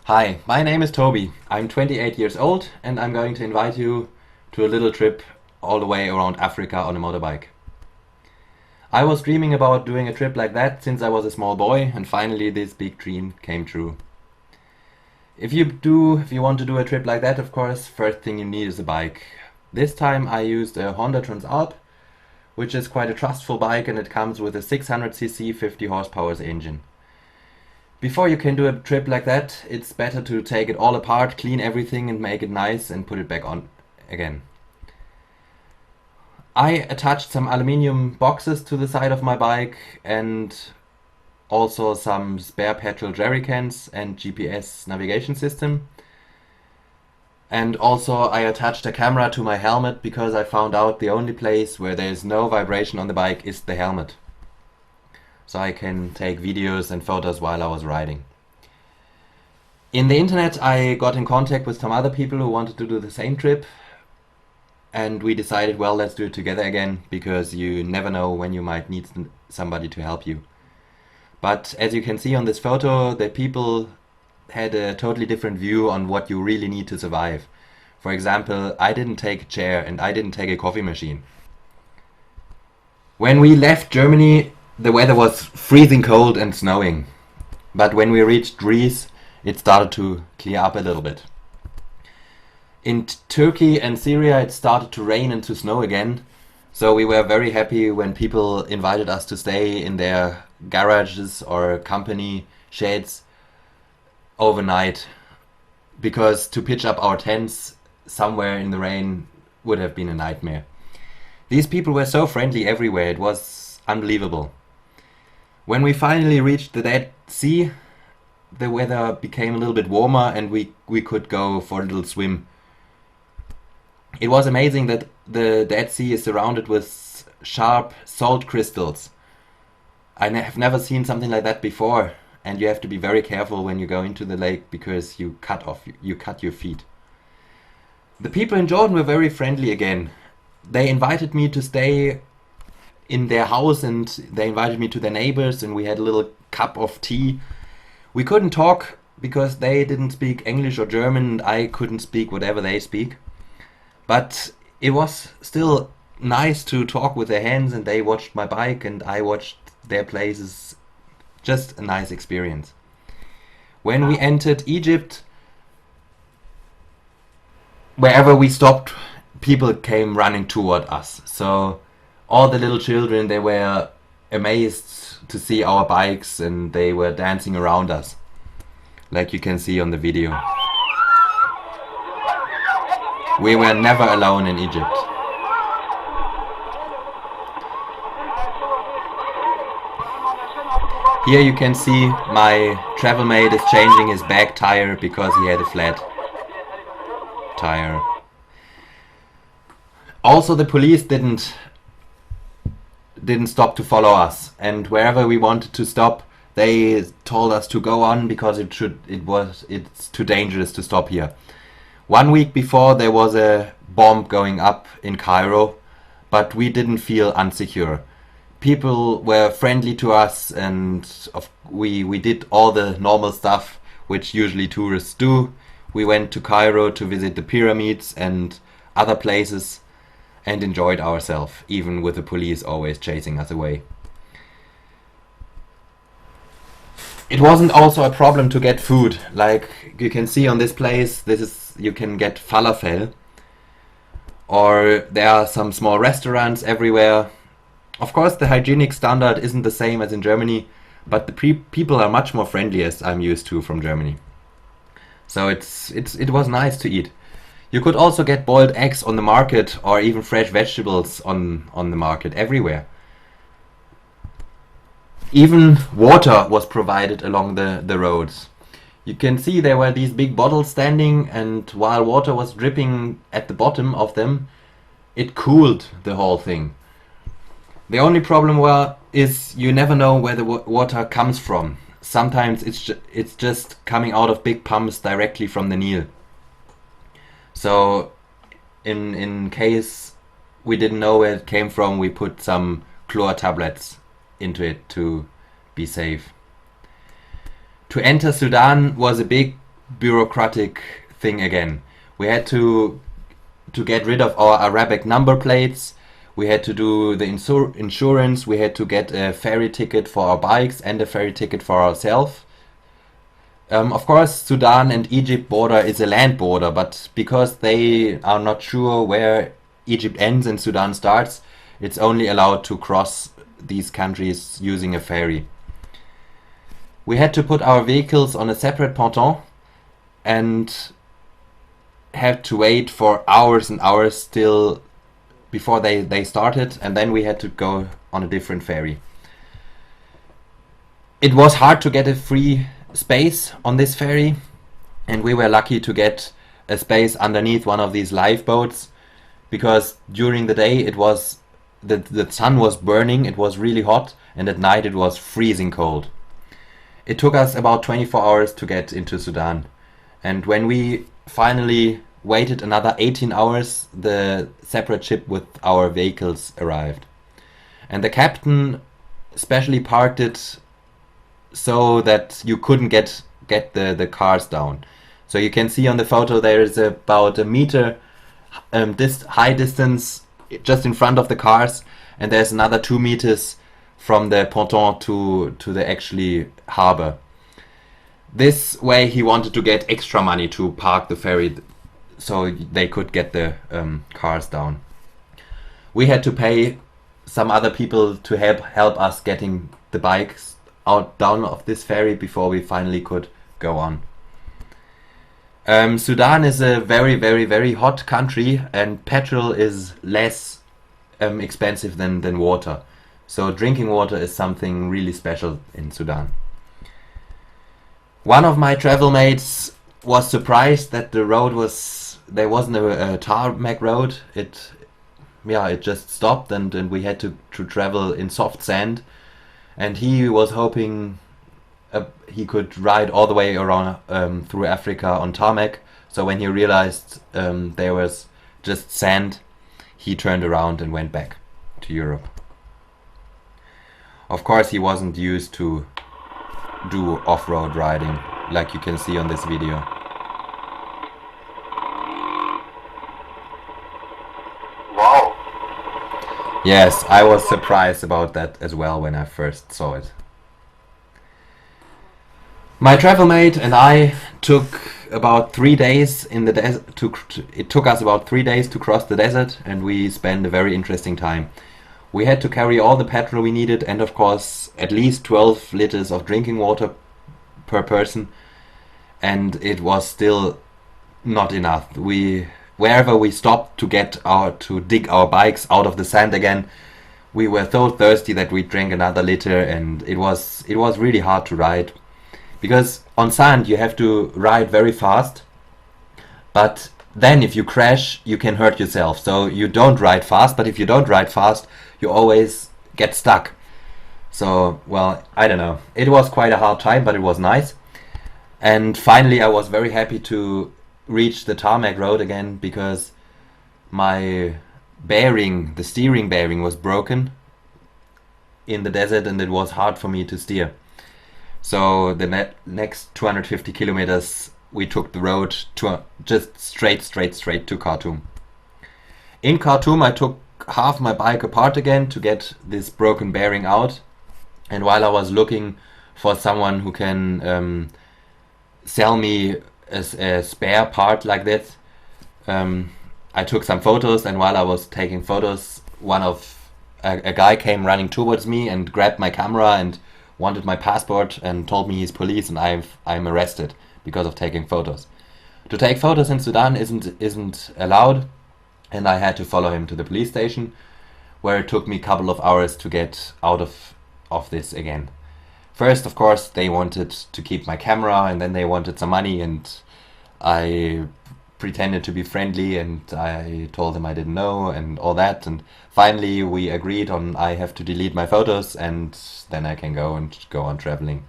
Hi, my name is Toby. I'm 28 years old and I'm going to invite you to a little trip all the way around Africa on a motorbike. I was dreaming about doing a trip like that since I was a small boy, and finally this big dream came true. If you want to do a trip like that, of course, first thing you need is a bike. This time I used a Honda Transalp, which is quite a trustful bike, and it comes with a 600cc 50 horsepower engine. Before you can do a trip like that, it's better to take it all apart, clean everything and make it nice and put it back on again. I attached some aluminium boxes to the side of my bike and also some spare petrol jerry cans and GPS navigation system. And also I attached a camera to my helmet because I found out the only place where there is no vibration on the bike is the helmet. So I can take videos and photos while I was riding. In the internet I got in contact with some other people who wanted to do the same trip, and we decided, well, let's do it together again, because you never know when you might need somebody to help you. But as you can see on this photo, the people had a totally different view on what you really need to survive. For example, I didn't take a chair and I didn't take a coffee machine. When we left Germany, the weather was freezing cold and snowing, but when we reached Greece, it started to clear up a little bit. In Turkey and Syria, it started to rain and to snow again, so we were very happy when people invited us to stay in their garages or company sheds overnight, because to pitch up our tents somewhere in the rain would have been a nightmare. These people were so friendly everywhere, it was unbelievable. When we finally reached the Dead Sea, the weather became a little bit warmer and we could go for a little swim. It was amazing that the Dead Sea is surrounded with sharp salt crystals. I have never seen something like that before, and you have to be very careful when you go into the lake because you cut your feet. The people in Jordan were very friendly again. They invited me to stay in their house and they invited me to their neighbors, and we had a little cup of tea. We couldn't talk because they didn't speak English or German and I couldn't speak whatever they speak. But it was still nice to talk with their hands, and they watched my bike and I watched their places. Just a nice experience. When we entered Egypt, wherever we stopped, people came running toward us. So all the little children, they were amazed to see our bikes and they were dancing around us, like you can see on the video. We were never alone in Egypt. Here you can see my travel mate is changing his back tire because he had a flat tire. Also, the police didn't stop to follow us, and wherever we wanted to stop, they told us to go on because it's too dangerous to stop here. 1 week before, there was a bomb going up in Cairo, but we didn't feel insecure. People were friendly to us, and we did all the normal stuff which usually tourists do. We went to Cairo to visit the pyramids and other places and enjoyed ourselves, even with the police always chasing us away. It wasn't also a problem to get food. Like you can see on this place, you can get falafel, or there are some small restaurants everywhere. Of course, the hygienic standard isn't the same as in Germany, but the people are much more friendly as I'm used to from Germany. So it was nice to eat. You could also get boiled eggs on the market, or even fresh vegetables on the market everywhere. Even water was provided along the roads. You can see there were these big bottles standing, and while water was dripping at the bottom of them, it cooled the whole thing. The only problem is you never know where the water comes from. Sometimes it's just coming out of big pumps directly from the Nile. So in case we didn't know where it came from, we put some chlor tablets into it to be safe. To enter Sudan was a big bureaucratic thing again. We had to get rid of our Arabic number plates. We had to do the insurance. We had to get a ferry ticket for our bikes and a ferry ticket for ourselves. Of course, Sudan and Egypt border is a land border, but because they are not sure where Egypt ends and Sudan starts, it's only allowed to cross these countries using a ferry. We had to put our vehicles on a separate ponton and had to wait for hours and hours still before they started, and then we had to go on a different ferry. It was hard to get a free space on this ferry, and we were lucky to get a space underneath one of these lifeboats, because during the day it was the sun was burning, it was really hot, and at night it was freezing cold. It took us about 24 hours to get into Sudan, and when we finally waited another 18 hours, the separate ship with our vehicles arrived. And the captain specially parked it so that you couldn't get the cars down. So you can see on the photo there is about a meter this high distance just in front of the cars, and there's another 2 meters from the ponton to the actually harbor. This way he wanted to get extra money to park the ferry so they could get the cars down. We had to pay some other people to help us getting the bikes down of this ferry before we finally could go on. Sudan is a very, very, very hot country, and petrol is less expensive than water. So drinking water is something really special in Sudan. One of my travel mates was surprised that there wasn't a tarmac road. It just stopped, and we had to travel in soft sand. And he was hoping he could ride all the way around through Africa on tarmac. So when he realized there was just sand, he turned around and went back to Europe. Of course, he wasn't used to do off-road riding, like you can see on this video. Wow. Yes, I was surprised about that as well when I first saw it. My travel mate and I took about 3 days in the desert. It took us about 3 days to cross the desert, and we spent a very interesting time. We had to carry all the petrol we needed, and of course at least 12 liters of drinking water per person, and it was still not enough. Wherever we stopped to dig our bikes out of the sand again, we were so thirsty that we drank another liter, and it was really hard to ride. Because on sand you have to ride very fast, but then if you crash you can hurt yourself. So you don't ride fast, but if you don't ride fast you always get stuck. So, well, I don't know. It was quite a hard time, but it was nice. And finally I was very happy to reach the tarmac road again, because my the steering bearing was broken in the desert, and it was hard for me to steer. So the next 250 kilometers we took the road just straight to Khartoum. In Khartoum I took half my bike apart again to get this broken bearing out, and while I was looking for someone who can sell me a spare part like that, I took some photos, and while I was taking photos, a guy came running towards me and grabbed my camera and wanted my passport and told me he's police and I'm arrested because of taking photos. To take photos in Sudan isn't allowed, and I had to follow him to the police station, where it took me a couple of hours to get out of this again. First, of course, they wanted to keep my camera, and then they wanted some money, and I pretended to be friendly, and I told them I didn't know and all that, and finally we agreed on I have to delete my photos, and then I can go on traveling,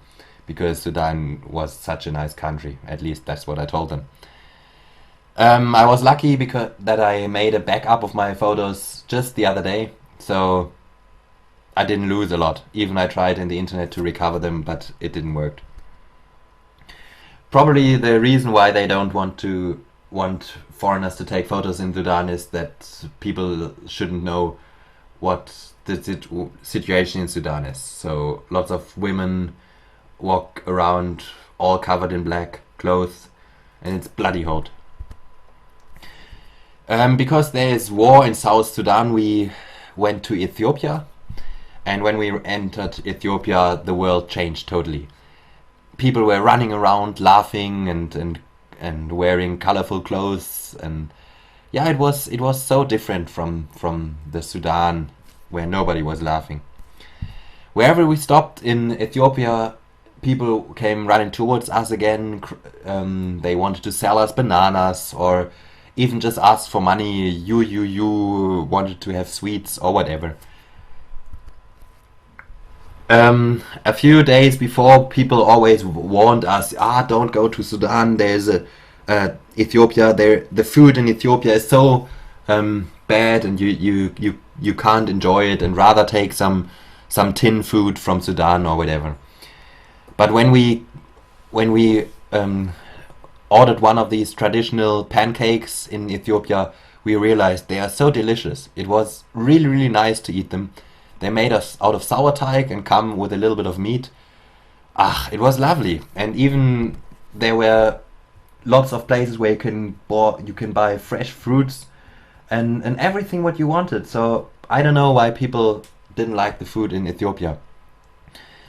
because Sudan was such a nice country. At least that's what I told them. I was lucky because that I made a backup of my photos just the other day, so I didn't lose a lot. Even I tried in the internet to recover them, but it didn't work. Probably the reason why they don't want foreigners to take photos in Sudan is that people shouldn't know what the situation in Sudan is. So lots of women walk around all covered in black clothes, and it's bloody hot. Because there is war in South Sudan, we went to Ethiopia, and when we entered Ethiopia, the world changed totally. People were running around, laughing and wearing colorful clothes, and yeah, it was so different from the Sudan where nobody was laughing. Wherever we stopped in Ethiopia, people came running towards us again. They wanted to sell us bananas or even just ask for money. You wanted to have sweets or whatever. A few days before, people always warned us, don't go to Sudan. There's Ethiopia. The food in Ethiopia is so bad, and you can't enjoy it, and rather take some tin food from Sudan or whatever. But when we ordered one of these traditional pancakes in Ethiopia, we realized they are so delicious. It was really, really nice to eat them. They made us out of sour teig and come with a little bit of meat. It was lovely. And even there were lots of places where you can buy fresh fruits and everything what you wanted. So I don't know why people didn't like the food in Ethiopia.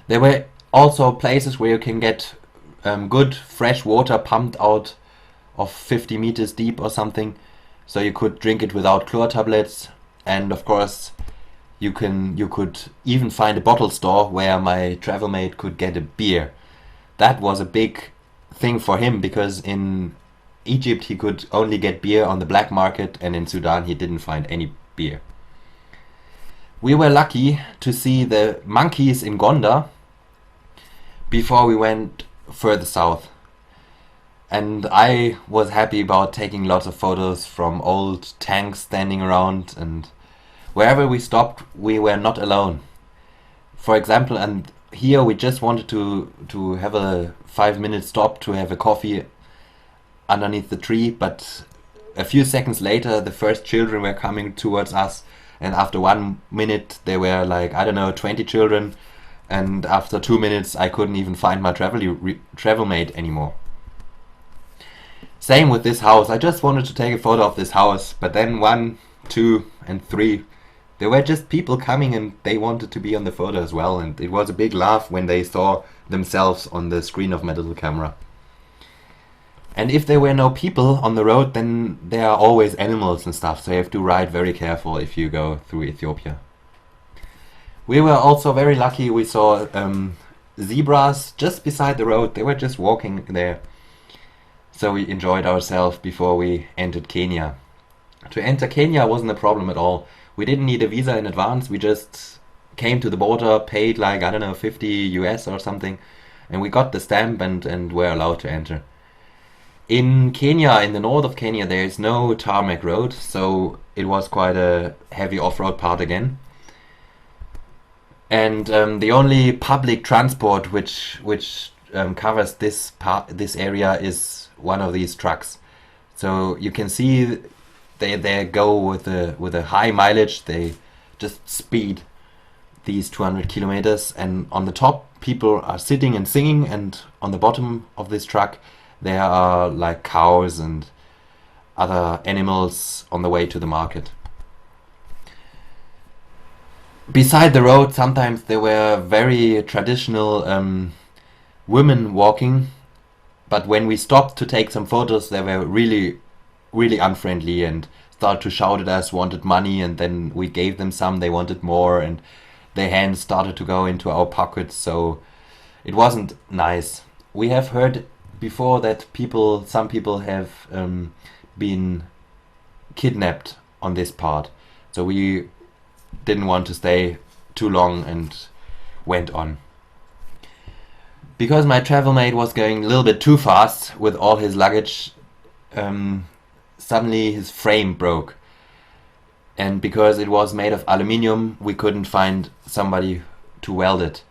There were also places where you can get good fresh water pumped out of 50 meters deep or something, so you could drink it without chlor tablets. And of course, you could even find a bottle store where my travel mate could get a beer. That was a big thing for him, because in Egypt he could only get beer on the black market, and in Sudan he didn't find any beer. We were lucky to see the monkeys in Gondar before we went further south. And I was happy about taking lots of photos from old tanks standing around, and wherever we stopped, we were not alone. For example, and here we just wanted to have a 5-minute stop to have a coffee underneath the tree, but a few seconds later, the first children were coming towards us, and after 1 minute, there were 20 children, and after 2 minutes, I couldn't even find my travel mate anymore. Same with this house. I just wanted to take a photo of this house, but then 1, 2, and 3, there were just people coming and they wanted to be on the photo as well, and it was a big laugh when they saw themselves on the screen of my little camera. And if there were no people on the road, then there are always animals and stuff, so you have to ride very careful if you go through Ethiopia. We were also very lucky. We saw zebras just beside the road. They were just walking there. So we enjoyed ourselves before we entered Kenya. To enter Kenya wasn't a problem at all. We didn't need a visa in advance. We just came to the border, paid 50 US or something, and we got the stamp and were allowed to enter. In Kenya, in the north of Kenya, there is no tarmac road, so it was quite a heavy off-road part again. And the only public transport which covers this area is one of these trucks. So you can see they go with a high mileage. They just speed these 200 kilometers, and on the top people are sitting and singing, and on the bottom of this truck there are cows and other animals on the way to the market. Beside the road, sometimes there were very traditional women walking, but when we stopped to take some photos, they were really, really unfriendly and started to shout at us, wanted money, and then we gave them some, they wanted more, and their hands started to go into our pockets, so it wasn't nice. We have heard before that some people have been kidnapped on this part, so we didn't want to stay too long and went on. Because my travel mate was going a little bit too fast with all his luggage, suddenly his frame broke. And because it was made of aluminium, we couldn't find somebody to weld it.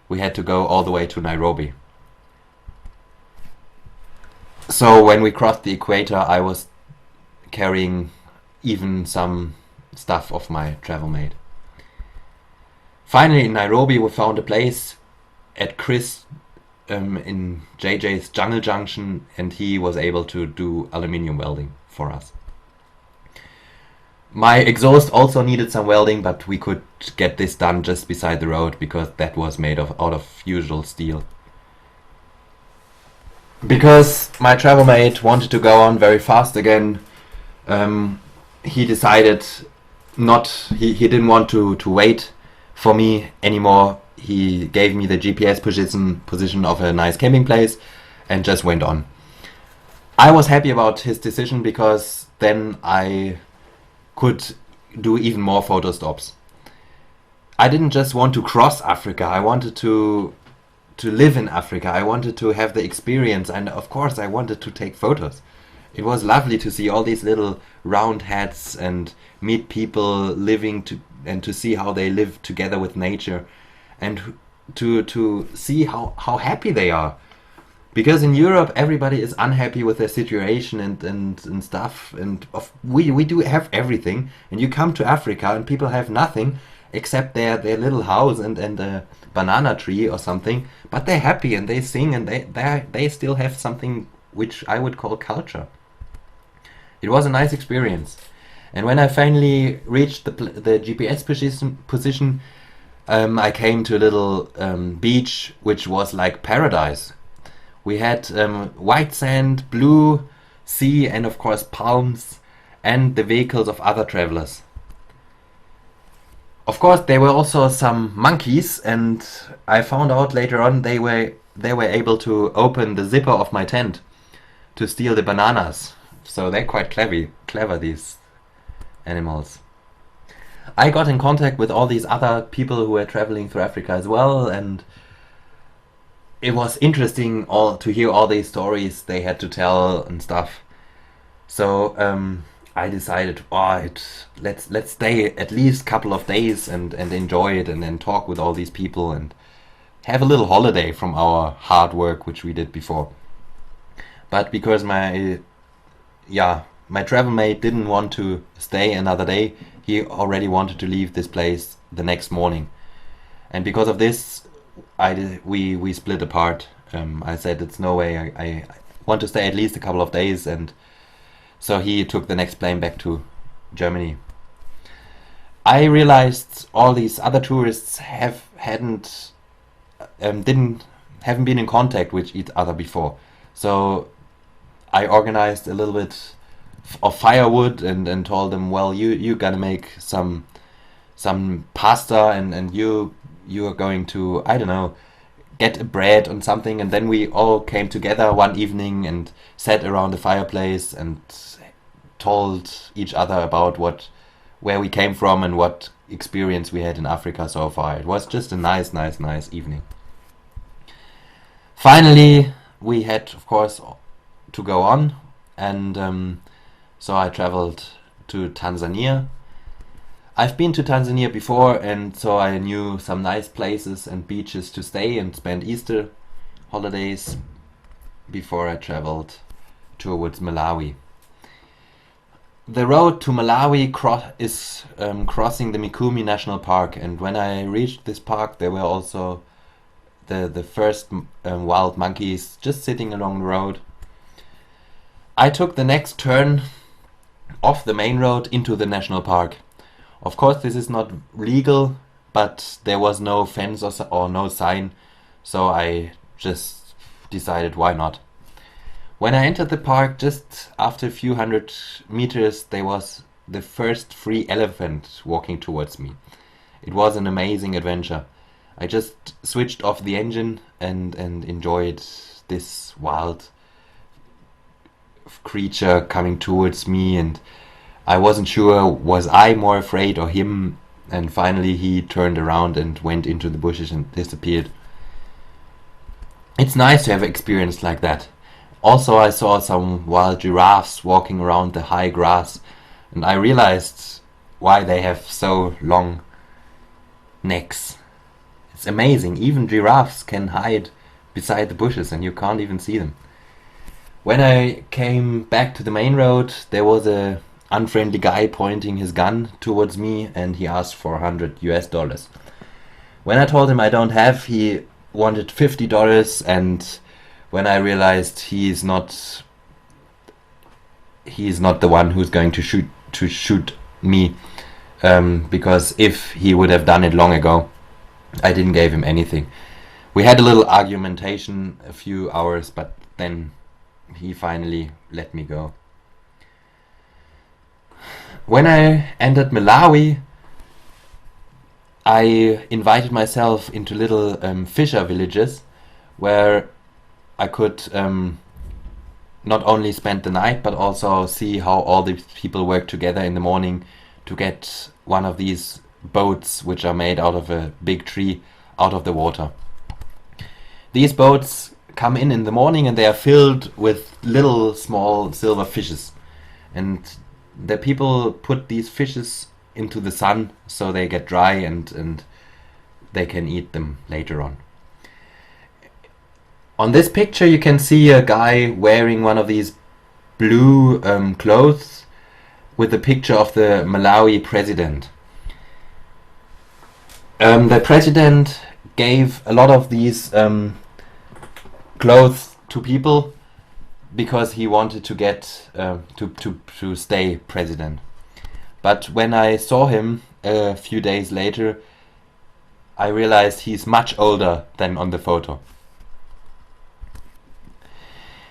We had to go all the way to Nairobi. So when we crossed the equator, I was carrying even some stuff of my travel mate. Finally, in Nairobi, we found a place at Chris in JJ's Jungle Junction, and he was able to do aluminium welding for us. My exhaust also needed some welding, but we could get this done just beside the road because that was made out of usual steel. Because my travel mate wanted to go on very fast again, he decided he didn't want to wait for me anymore. He gave me the GPS position of a nice camping place and just went on. I was happy about his decision because then I could do even more photo stops. I didn't just want to cross Africa, I wanted to live in Africa. I wanted to have the experience, and of course I wanted to take photos. It was lovely to see all these little round hats and meet people living and to see how they live together with nature, and to see how happy they are. Because in Europe everybody is unhappy with their situation and stuff, and we do have everything, and you come to Africa and people have nothing except their little house and a banana tree or something, but they're happy and they sing and they still have something which I would call culture. It was a nice experience. And when I finally reached the GPS position, I came to a little beach which was like paradise. We had white sand, blue sea, and of course palms, and the vehicles of other travelers. Of course, there were also some monkeys, and I found out later on they were able to open the zipper of my tent to steal the bananas. So they're quite clever, these animals. I got in contact with all these other people who were traveling through Africa as well, and it was interesting to hear all these stories they had to tell and stuff. So I decided, let's stay at least a couple of days and enjoy it, and then talk with all these people and have a little holiday from our hard work which we did before. But because my travel mate didn't want to stay another day, he already wanted to leave this place the next morning, and because of this we split apart. I said it's no way, I want to stay at least a couple of days, and so he took the next plane back to Germany. I realized all these other tourists haven't been in contact with each other before, so I organized a little bit of firewood and told them, well, you gotta make some pasta, and you are going to, I don't know, get a bread and something, and then we all came together one evening and sat around the fireplace and told each other about where we came from and what experience we had in Africa so far. It was just a nice evening. Finally, we had, of course, to go on, and so I traveled to Tanzania. I've been to Tanzania before, and so I knew some nice places and beaches to stay and spend Easter holidays before I traveled towards Malawi. The road to Malawi is crossing the Mikumi National Park, and when I reached this park there were also the first wild monkeys just sitting along the road. I took the next turn off the main road into the national park. Of course this is not legal, but there was no fence or no sign, so I just decided why not. When I entered the park, just after a few hundred meters, there was the first free elephant walking towards me. It was an amazing adventure. I just switched off the engine and enjoyed this wild creature coming towards me, and I wasn't sure, was I more afraid or him, and finally he turned around and went into the bushes and disappeared. It's nice to have an experience like that. Also, I saw some wild giraffes walking around the high grass, and I realized why they have so long necks. It's amazing, even giraffes can hide beside the bushes and you can't even see them. When I came back to the main road, there was a unfriendly guy pointing his gun towards me, and he asked for $100. When I told him I don't have, he wanted $50, and when I realized he's not the one who's going to shoot me, because if he would have done it long ago, I didn't give him anything. We had a little argumentation, a few hours, but then he finally let me go. When I entered Malawi, I invited myself into little fisher villages where I could not only spend the night but also see how all the people work together in the morning to get one of these boats, which are made out of a big tree, out of the water. These boats come in the morning, and they are filled with little small silver fishes, and the people put these fishes into the sun so they get dry and they can eat them later on. On this picture you can see a guy wearing one of these blue clothes with the picture of the Malawi president. The president gave a lot of these clothes to people because he wanted to get to stay president. But when I saw him a few days later, I realized he's much older than on the photo.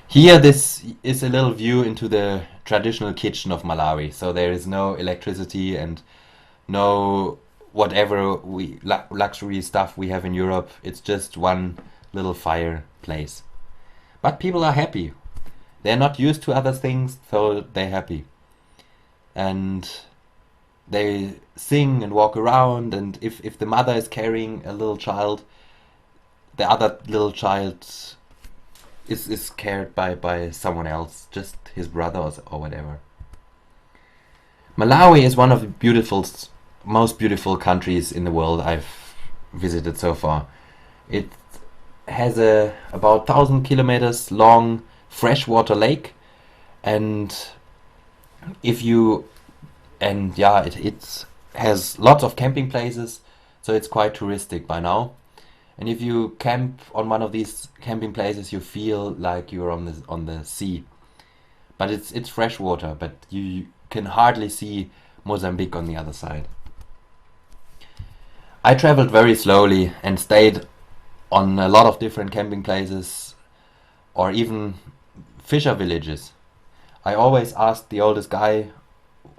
Here, this is a little view into the traditional kitchen of Malawi. So there is no electricity and no whatever luxury stuff we have in Europe. It's just one little fireplace. But people are happy. They're not used to other things, so they're happy. And they sing and walk around, and if the mother is carrying a little child, the other little child is cared by someone else, just his brother or whatever. Malawi is one of the most beautiful countries in the world I've visited so far. It has a about 1,000 kilometers long freshwater lake, and it has lots of camping places, so it's quite touristic by now. And if you camp on one of these camping places, you feel like you're on the sea. But it's fresh water, but you can hardly see Mozambique on the other side. I traveled very slowly and stayed on a lot of different camping places or even fisher villages. I always asked the oldest guy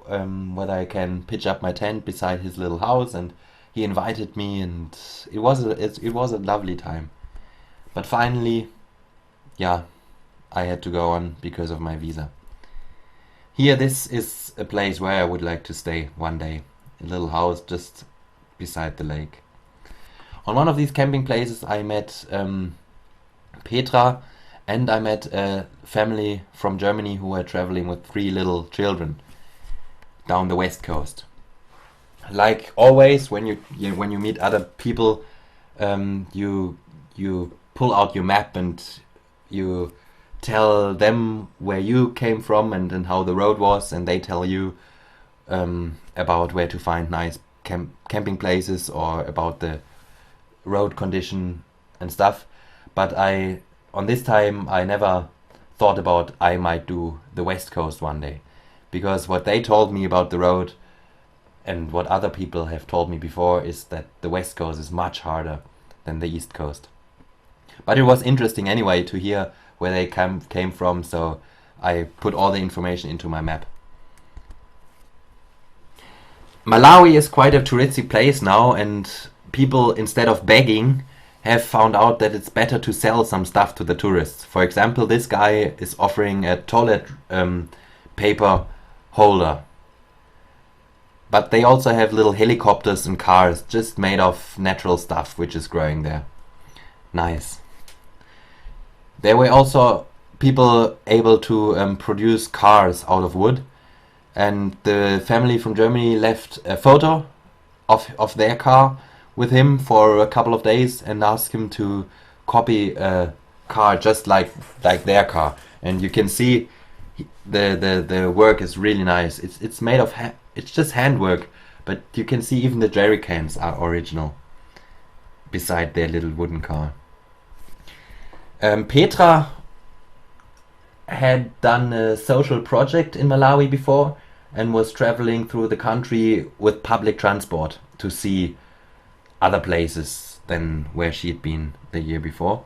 whether I can pitch up my tent beside his little house, and he invited me, and it was a lovely time. But finally, I had to go on because of my visa. Here, this is a place where I would like to stay one day. A little house just beside the lake. On one of these camping places I met Petra, and I met a family from Germany who were traveling with 3 little children down the west coast. Like always, when you meet other people, you pull out your map and you tell them where you came from and how the road was, and they tell you about where to find nice camping places or about the road condition and stuff. But on this time I never thought about I might do the west coast one day, because what they told me about the road and what other people have told me before is that the west coast is much harder than the east coast. But it was interesting anyway to hear where they came from, so I put all the information into my map. Malawi is quite a touristic place now, and people, instead of begging, have found out that it's better to sell some stuff to the tourists. For example, this guy is offering a toilet paper holder. But they also have little helicopters and cars just made of natural stuff which is growing there. Nice. There were also people able to produce cars out of wood, and the family from Germany left a photo of their car with him for a couple of days and asked him to copy a car just like their car. and you can see the work is really nice. It's made of it's just handwork, but you can see even the jerry cans are original beside their little wooden car. Petra had done a social project in Malawi before and was traveling through the country with public transport to see other places than where she had been the year before.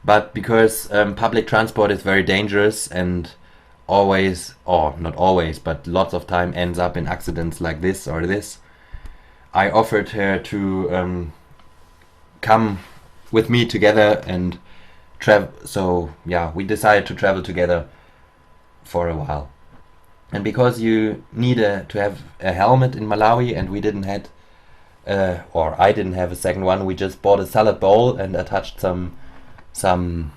But because public transport is very dangerous and always, or not always, but lots of time ends up in accidents like this or this, I offered her to come with me together and travel. So yeah, we decided to travel together for a while. And because you need to have a helmet in Malawi, and we didn't had, or I didn't have a second one, we just bought a salad bowl and attached some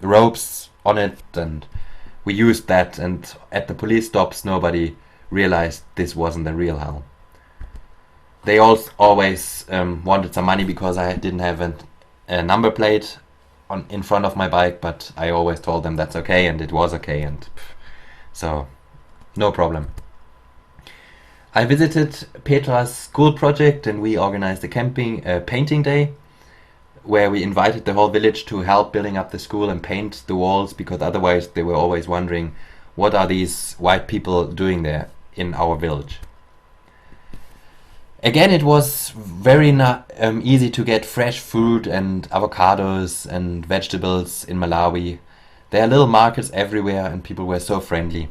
ropes on it, and we used that. And at the police stops, nobody realized this wasn't the real helm. They always wanted some money because I didn't have a number plate in front of my bike, but I always told them that's okay, and it was okay, and so no problem. I visited Petra's school project, and we organized a painting day where we invited the whole village to help building up the school and paint the walls, because otherwise they were always wondering, what are these white people doing there in our village? Again, it was very easy to get fresh fruit and avocados and vegetables in Malawi. There are little markets everywhere, and people were so friendly.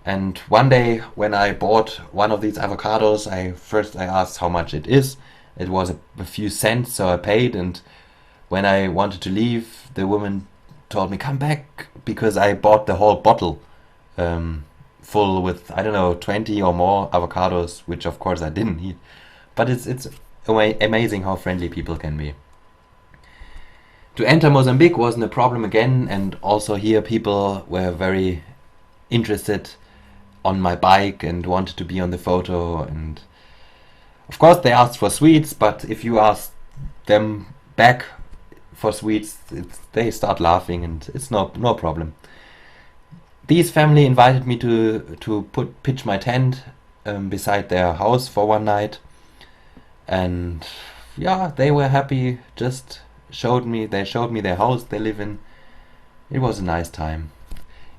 And one day when I bought one of these avocados, I asked how much it is. It was a few cents, so I paid. And when I wanted to leave, the woman told me, come back, because I bought the whole bottle full with, I don't know, 20 or more avocados, which of course I didn't eat. But it's amazing how friendly people can be. To enter Mozambique wasn't a problem again, and also here people were very interested on my bike and wanted to be on the photo. And of course they asked for sweets, but if you ask them back for sweets, they start laughing, and it's no problem. These family invited me to pitch my tent beside their house for one night, and yeah, they were happy. Just showed me their house they live in. It was a nice time.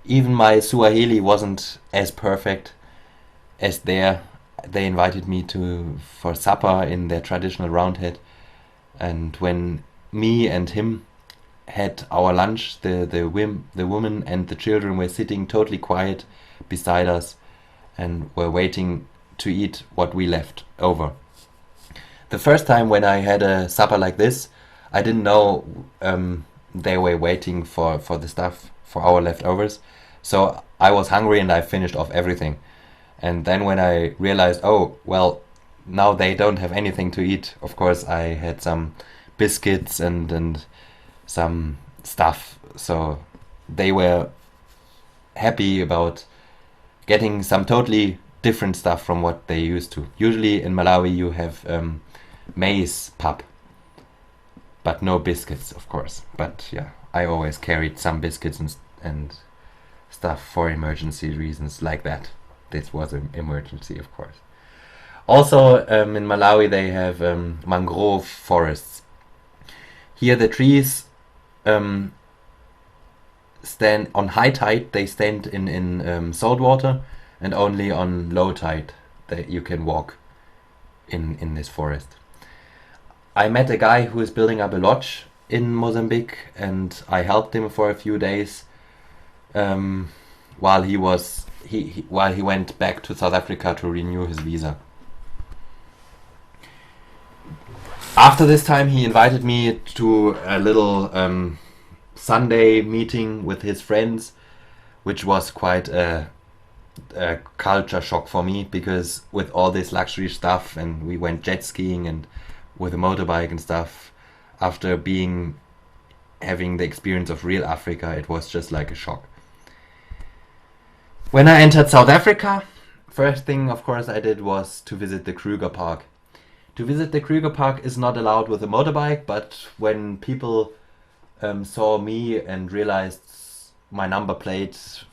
Even my Swahili wasn't as perfect as theirs. They invited me for supper in their traditional roundhead, and when me and him had our lunch, the woman and the children were sitting totally quiet beside us and were waiting to eat what we left over. The first time when I had a supper like this, I didn't know they were waiting for the stuff, for our leftovers. So I was hungry and I finished off everything. And then when I realized, oh, well, now they don't have anything to eat, of course I had some biscuits and some stuff. So they were happy about getting some totally different stuff from what they used to. Usually in Malawi you have maize pap, but no biscuits, of course. But yeah, I always carried some biscuits and stuff for emergency reasons like that. This was an emergency, of course. Also in Malawi they have mangrove forests. Here the trees stand on high tide, they stand in salt water, and only on low tide that you can walk in this forest. I met a guy who is building up a lodge in Mozambique, and I helped him for a few days while he went back to South Africa to renew his visa. After this time, he invited me to a little Sunday meeting with his friends, which was quite a culture shock for me, because with all this luxury stuff, and we went jet skiing and with a motorbike and stuff, after having the experience of real Africa, it was just like a shock. When I entered South Africa, first thing of course I did was to visit the Kruger Park. To visit the Kruger Park is not allowed with a motorbike, but when people saw me and realized my number plate,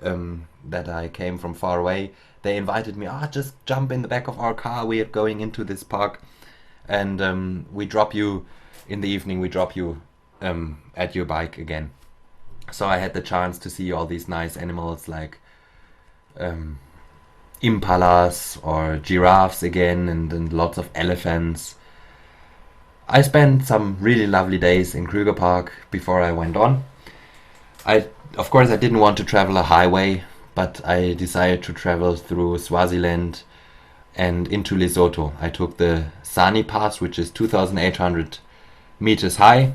that I came from far away, they invited me, just jump in the back of our car, we are going into this park, and we drop you in the evening, we drop you at your bike again. So I had the chance to see all these nice animals like impalas or giraffes again, and lots of elephants. I spent some really lovely days in Kruger Park before I went on. Of course, I didn't want to travel a highway, but I decided to travel through Swaziland and into Lesotho. I took the Sani Pass, which is 2,800 meters high,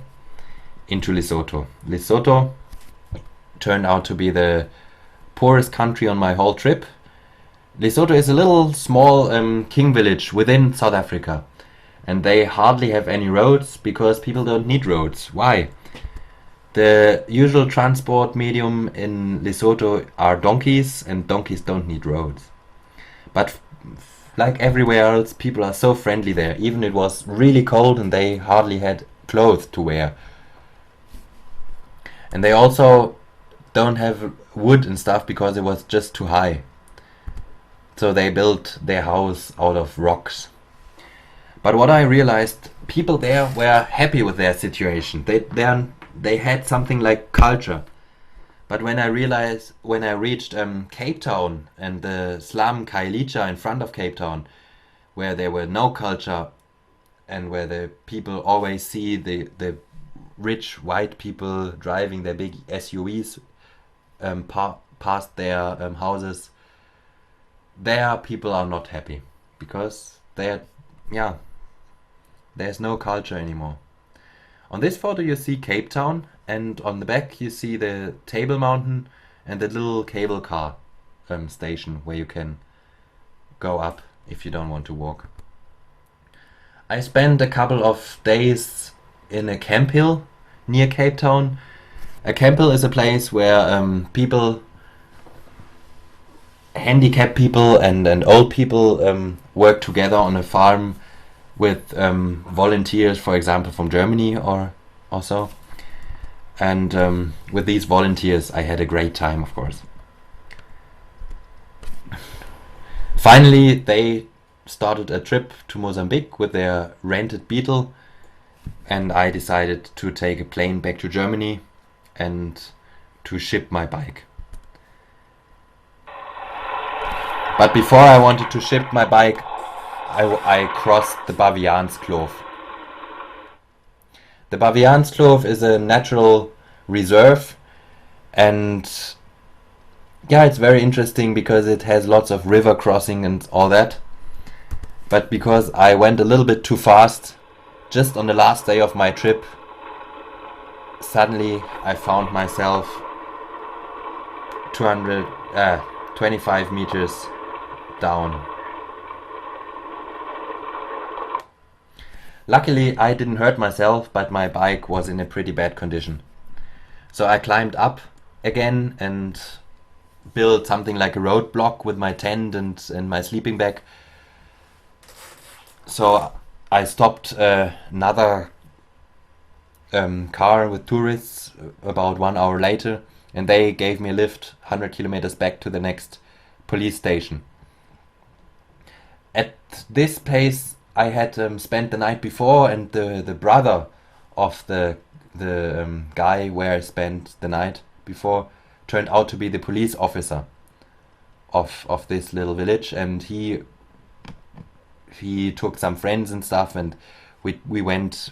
into Lesotho. Lesotho turned out to be the poorest country on my whole trip. Lesotho is a little small king village within South Africa, and they hardly have any roads because people don't need roads. Why? The usual transport medium in Lesotho are donkeys, and donkeys don't need roads. But like everywhere else, people are so friendly there. Even it was really cold and they hardly had clothes to wear. And they also don't have wood and stuff because it was just too high. So they built their house out of rocks. But what I realized, people there were happy with their situation. They had something like culture. But when I reached Cape Town and the slum Khayelitsha in front of Cape Town, where there were no culture and where the people always see the rich white people driving their big SUVs past their houses, there people are not happy because there's no culture anymore. On this photo you see Cape Town, and on the back you see the Table Mountain and the little cable car station where you can go up if you don't want to walk. I spent a couple of days in a camp hill near Cape Town. A camp hill is a place where people, handicapped people and old people work together on a farm with volunteers, for example, from Germany or so. And with these volunteers I had a great time, of course. Finally, they started a trip to Mozambique with their rented Beetle, and I decided to take a plane back to Germany and to ship my bike. But before I wanted to ship my bike, I crossed the Baviaanskloof. The Baviaanskloof is a natural reserve, and it's very interesting because it has lots of river crossing and all that. But because I went a little bit too fast, just on the last day of my trip, suddenly I found myself 25 meters down. Luckily I didn't hurt myself, but my bike was in a pretty bad condition. So I climbed up again and built something like a roadblock with my tent and my sleeping bag. So I stopped another car with tourists about 1 hour later, and they gave me a lift 100 kilometers back to the next police station. At this place I had spent the night before, and the brother of the guy where I spent the night before turned out to be the police officer of this little village, and he took some friends and stuff, and we went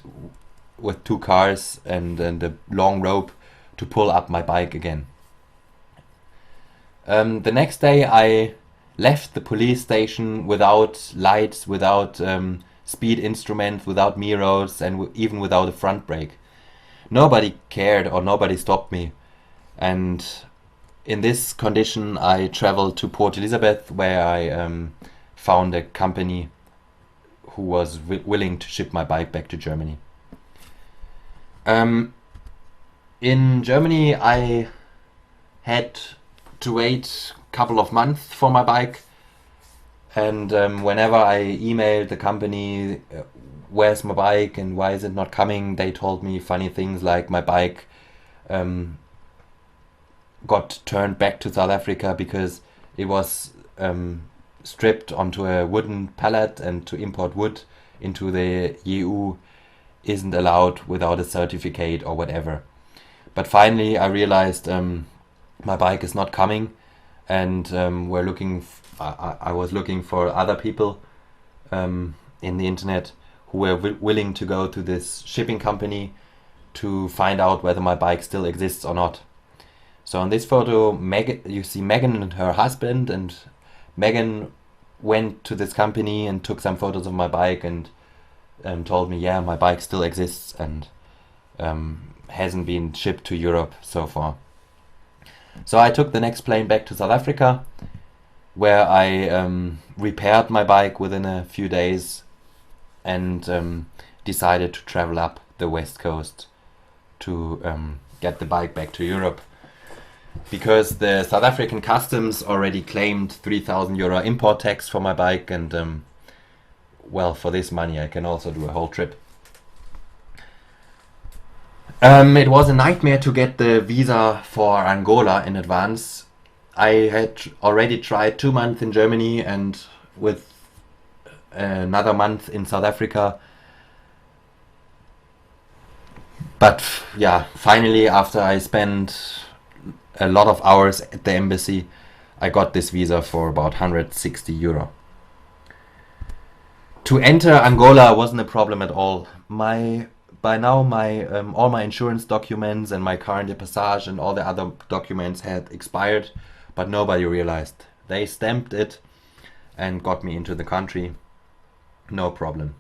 with 2 cars and a long rope to pull up my bike again. The next day I left the police station without lights, without speed instruments, without mirrors, and even without a front brake. Nobody cared or nobody stopped me, and in this condition I traveled to Port Elizabeth, where I found a company who was willing to ship my bike back to Germany. In Germany I had to wait a couple of months for my bike, and whenever I emailed the company where's my bike and why is it not coming, they told me funny things like my bike got turned back to South Africa because it was stripped onto a wooden pallet, and to import wood into the EU isn't allowed without a certificate or whatever. But finally I realized my bike is not coming, and I was looking for other people in the internet who were willing to go to this shipping company to find out whether my bike still exists or not. So on this photo, you see Megan and her husband, and Megan went to this company and took some photos of my bike and told me, yeah, my bike still exists and hasn't been shipped to Europe so far. So I took the next plane back to South Africa, where I repaired my bike within a few days and decided to travel up the west coast to get the bike back to Europe, because the South African customs already claimed 3,000 euro import tax for my bike, and well, for this money I can also do a whole trip. It was a nightmare to get the visa for Angola in advance. I had already tried 2 months in Germany and with another month in South Africa. But yeah, finally, after I spent a lot of hours at the embassy, I got this visa for about 160 euro. To enter Angola wasn't a problem at all. By now my all my insurance documents and my carte de passage and all the other documents had expired, but nobody realized. They stamped it and got me into the country. No problem.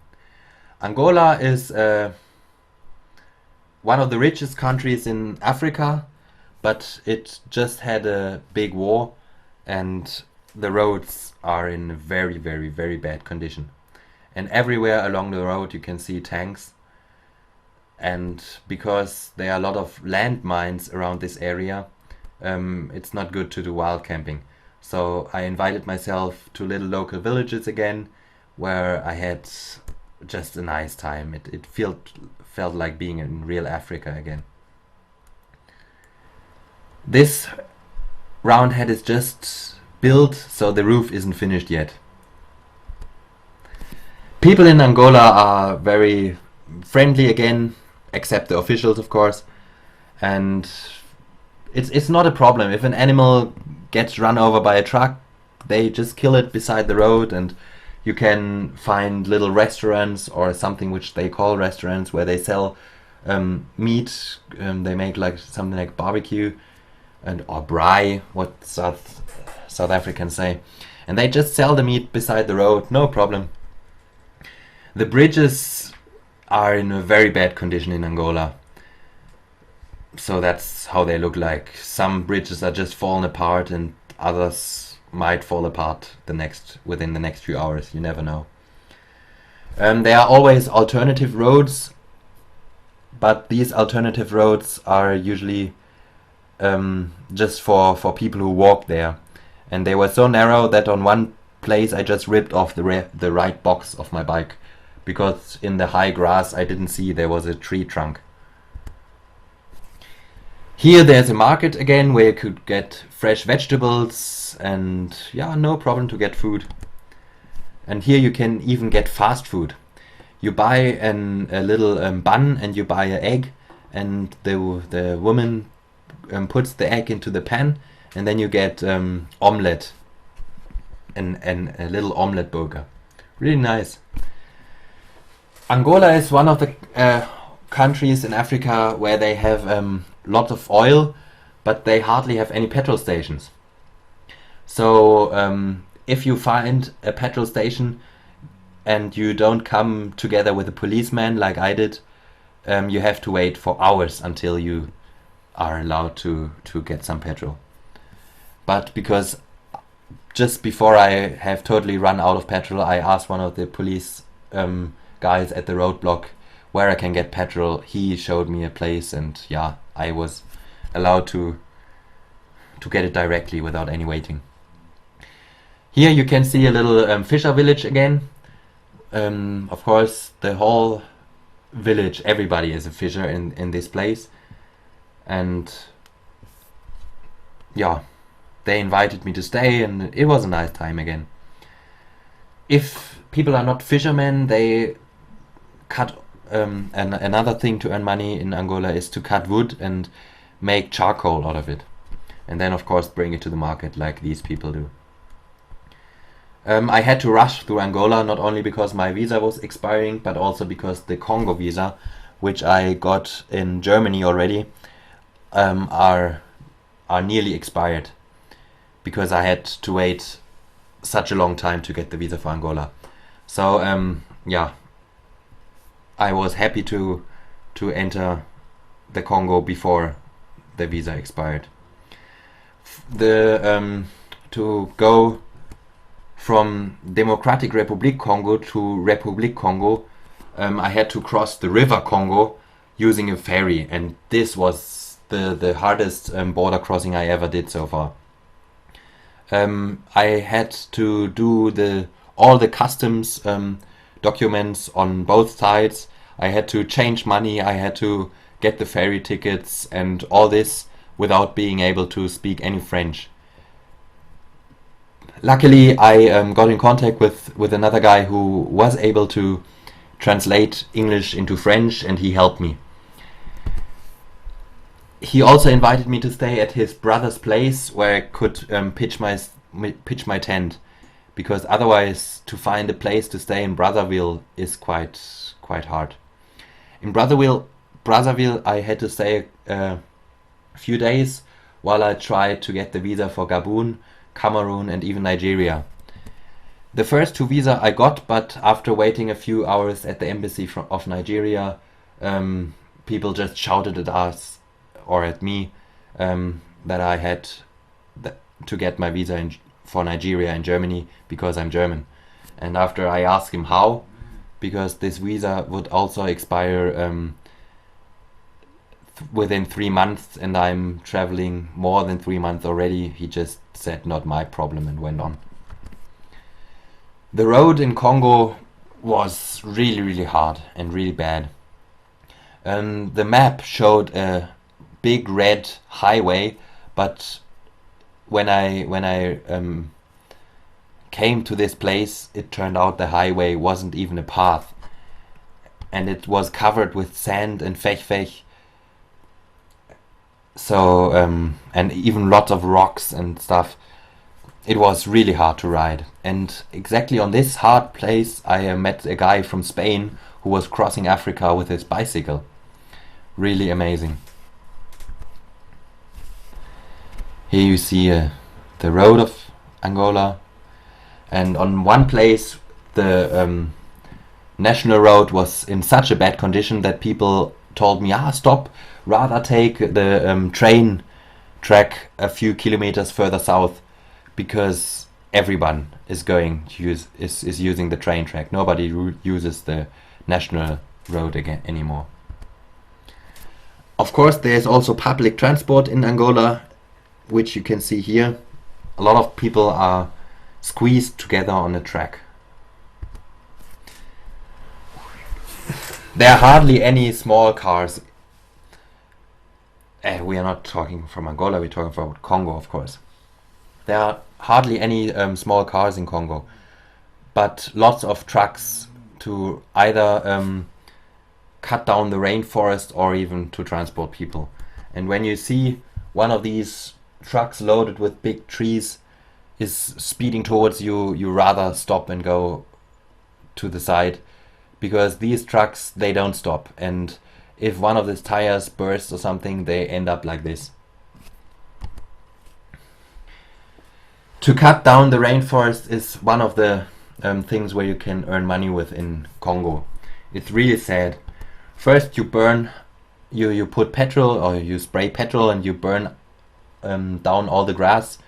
Angola is one of the richest countries in Africa, but it just had a big war and the roads are in very, very, very bad condition. And everywhere along the road you can see tanks. And because there are a lot of landmines around this area, it's not good to do wild camping. So I invited myself to little local villages again, where I had just a nice time. It felt like being in real Africa again. This round head is just built, so the roof isn't finished yet. People in Angola are very friendly again, except the officials, of course, and it's not a problem. If an animal gets run over by a truck, they just kill it beside the road, and you can find little restaurants or something which they call restaurants where they sell meat. They make like something like barbecue or braai, what South Africans say, and they just sell the meat beside the road, no problem. The bridges are in a very bad condition in Angola, so that's how they look like. Some bridges are just falling apart and others might fall apart within the next few hours, you never know. There are always alternative roads, but these alternative roads are usually just for people who walk there, and they were so narrow that on one place I just ripped off the right box of my bike, because in the high grass I didn't see there was a tree trunk. Here there's a market again where you could get fresh vegetables, and yeah, no problem to get food. And here you can even get fast food. You buy a little bun and you buy an egg, and the woman puts the egg into the pan, and then you get omelette and a little omelette burger. Really nice. Angola is one of the countries in Africa where they have lots of oil, but they hardly have any petrol stations. So if you find a petrol station and you don't come together with a policeman like I did, you have to wait for hours until you are allowed to get some petrol. But because just before I have totally run out of petrol, I asked one of the police guys at the roadblock where I can get petrol. He showed me a place, and yeah, I was allowed to get it directly without any waiting. Here you can see a little fisher village again. Of course, the whole village, everybody is a fisher in this place, and yeah, they invited me to stay, and it was a nice time again. If people are not fishermen, they cut. Another thing to earn money in Angola is to cut wood and make charcoal out of it, and then of course bring it to the market like these people do. I had to rush through Angola, not only because my visa was expiring, but also because the Congo visa, which I got in Germany already, are nearly expired, because I had to wait such a long time to get the visa for Angola. So yeah, I was happy to enter the Congo before the visa expired. To go from Democratic Republic Congo to Republic Congo, I had to cross the river Congo using a ferry, and this was the hardest border crossing I ever did so far. I had to do all the customs documents on both sides. I had to change money, I had to get the ferry tickets and all this without being able to speak any French. Luckily, I got in contact with another guy who was able to translate English into French, and he helped me. He also invited me to stay at his brother's place, where I could pitch my tent, because otherwise to find a place to stay in Brazzaville is quite hard. In Brazzaville, I had to stay a few days while I tried to get the visa for Gabon, Cameroon, and even Nigeria. The first two visas I got, but after waiting a few hours at the embassy of Nigeria, people just shouted at us, or at me, that I had to get my visa for Nigeria and Germany because I'm German. And after I asked him how, because this visa would also expire within 3 months, and I'm traveling more than 3 months already, he just said not my problem and went on. The road in Congo was really hard and really bad. The map showed a big red highway, but when I came to this place, it turned out the highway wasn't even a path, and it was covered with sand and fech. So and even lots of rocks and stuff. It was really hard to ride, and exactly on this hard place I met a guy from Spain who was crossing Africa with his bicycle. Really amazing. Here you see the road of Angola, and on one place the national road was in such a bad condition that people told me, stop, rather take the train track a few kilometers further south, because everyone is using the train track. Nobody uses the national road again anymore. Of course, there's also public transport in Angola, which you can see here. A lot of people are squeezed together on a track. There are hardly any small cars. We are not talking from Angola, we're talking about Congo, of course. There are hardly any small cars in Congo, but lots of trucks to either cut down the rainforest or even to transport people. And when you see one of these trucks loaded with big trees is speeding towards you, you rather stop and go to the side, because these trucks, they don't stop, and if one of the tires bursts or something, they end up like this. To cut down the rainforest is one of the things where you can earn money with in Congo. It's really sad. First you burn, you put petrol, or you spray petrol and you burn down all the grass,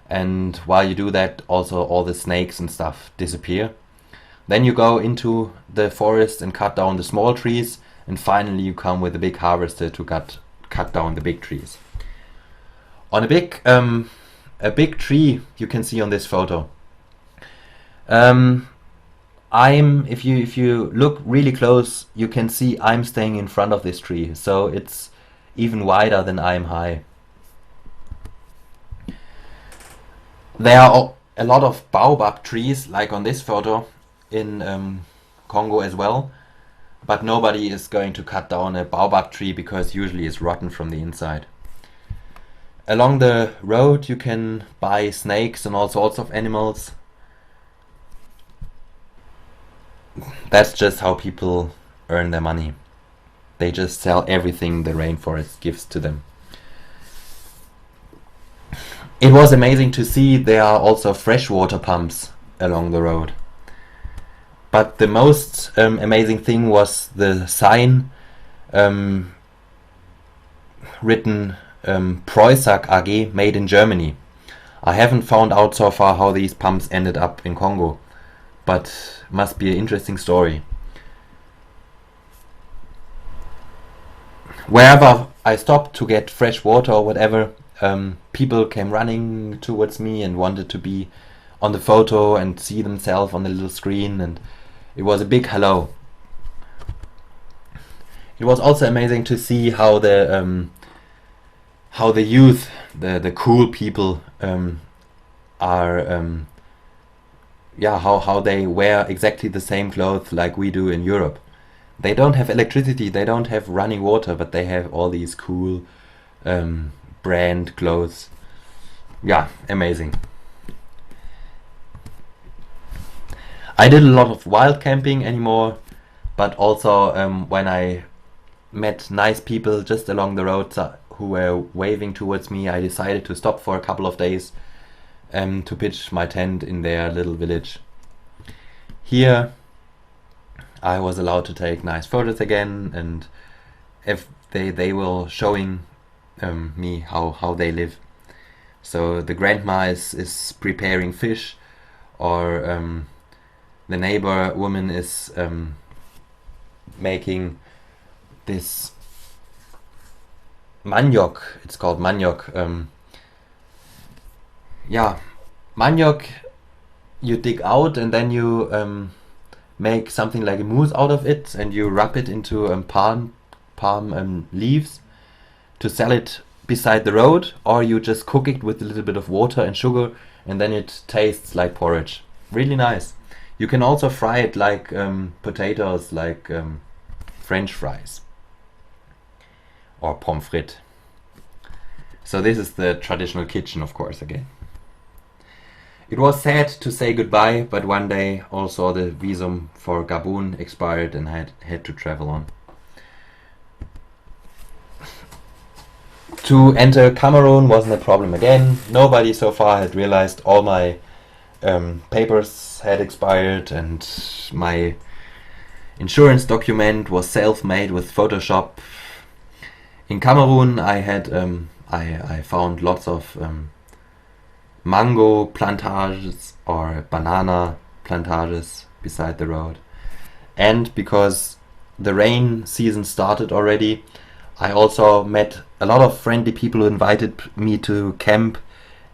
and while you do that also all the snakes and stuff disappear. Then you go into the forest and cut down the small trees, and finally you come with a big harvester to cut down the big trees. On a big tree you can see on this photo. if you look really close, you can see I'm staying in front of this tree, so it's even wider than I'm high. There are a lot of baobab trees, like on this photo, in Congo as well, but nobody is going to cut down a baobab tree because usually it's rotten from the inside. Along the road you can buy snakes and all sorts of animals. That's just how people earn their money. They just sell everything the rainforest gives to them. It was amazing to see there are also freshwater pumps along the road. But the most amazing thing was the sign written Preußag AG, made in Germany. I haven't found out so far how these pumps ended up in Congo, but must be an interesting story. Wherever I stopped to get fresh water or whatever, people came running towards me and wanted to be on the photo and see themselves on the little screen, and it was a big hello. It was also amazing to see how the youth, the cool people, are how they wear exactly the same clothes like we do in Europe. They don't have electricity, they don't have running water, but they have all these cool brand clothes. Yeah, amazing. I did a lot of wild camping anymore, but also when I met nice people just along the road who were waving towards me, I decided to stop for a couple of days to pitch my tent in their little village. Here I was allowed to take nice photos again, and if they were showing me how they live. So the grandma is preparing fish, or the neighbor woman is making this maniok. It's called maniok. Maniok you dig out and then you make something like a mousse out of it, and you wrap it into palm leaves to sell it beside the road, or you just cook it with a little bit of water and sugar, and then it tastes like porridge. Really nice. You can also fry it like potatoes, like French fries or pommes frites. So this is the traditional kitchen, of course, again. It was sad to say goodbye, but one day also the visum for Gabon expired and I had to travel on. To enter Cameroon wasn't a problem again. Nobody so far had realized all my papers had expired, and my insurance document was self-made with Photoshop. In Cameroon I had I found lots of mango plantages or banana plantages beside the road, and because the rain season started already, I also met a lot of friendly people who invited me to camp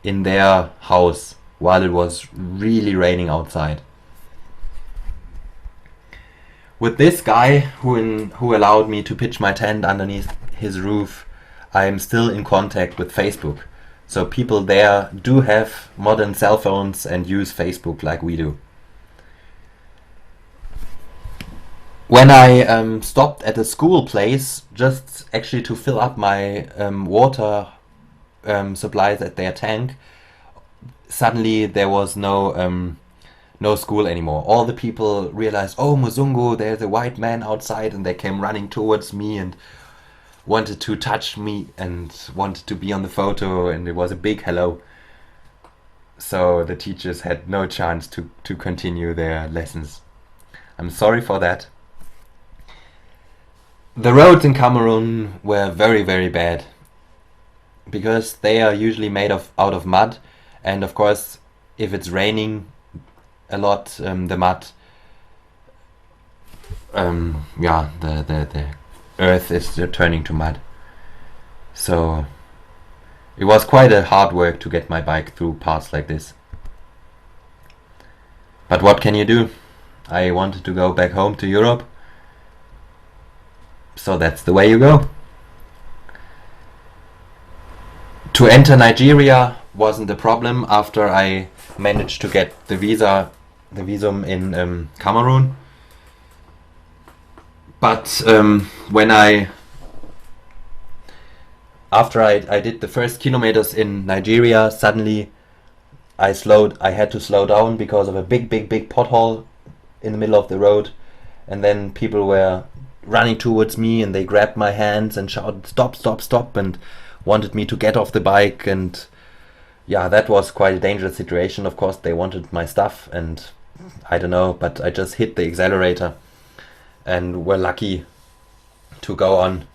in their house while it was really raining outside. With this guy who allowed me to pitch my tent underneath his roof, I am still in contact with Facebook. So people there do have modern cell phones and use Facebook like we do. When I stopped at a school place just actually to fill up my water supplies at their tank, suddenly there was no school anymore. All the people realized, oh, Muzungu, there's a white man outside, and they came running towards me and wanted to touch me and wanted to be on the photo, and it was a big hello. So the teachers had no chance to continue their lessons. I'm sorry for that. The roads in Cameroon were very, very bad because they are usually made out of mud, and of course if it's raining a lot, the mud the earth is turning to mud. So it was quite a hard work to get my bike through parts like this. But what can you do? I wanted to go back home to Europe. So that's the way you go. To enter Nigeria wasn't a problem after I managed to get the visum in Cameroon. But after I did the first kilometers in Nigeria, suddenly I had to slow down because of a big pothole in the middle of the road, and then people were running towards me and they grabbed my hands and shouted stop and wanted me to get off the bike, and yeah, that was quite a dangerous situation. Of course they wanted my stuff, and I don't know, but I just hit the accelerator and were lucky to go on,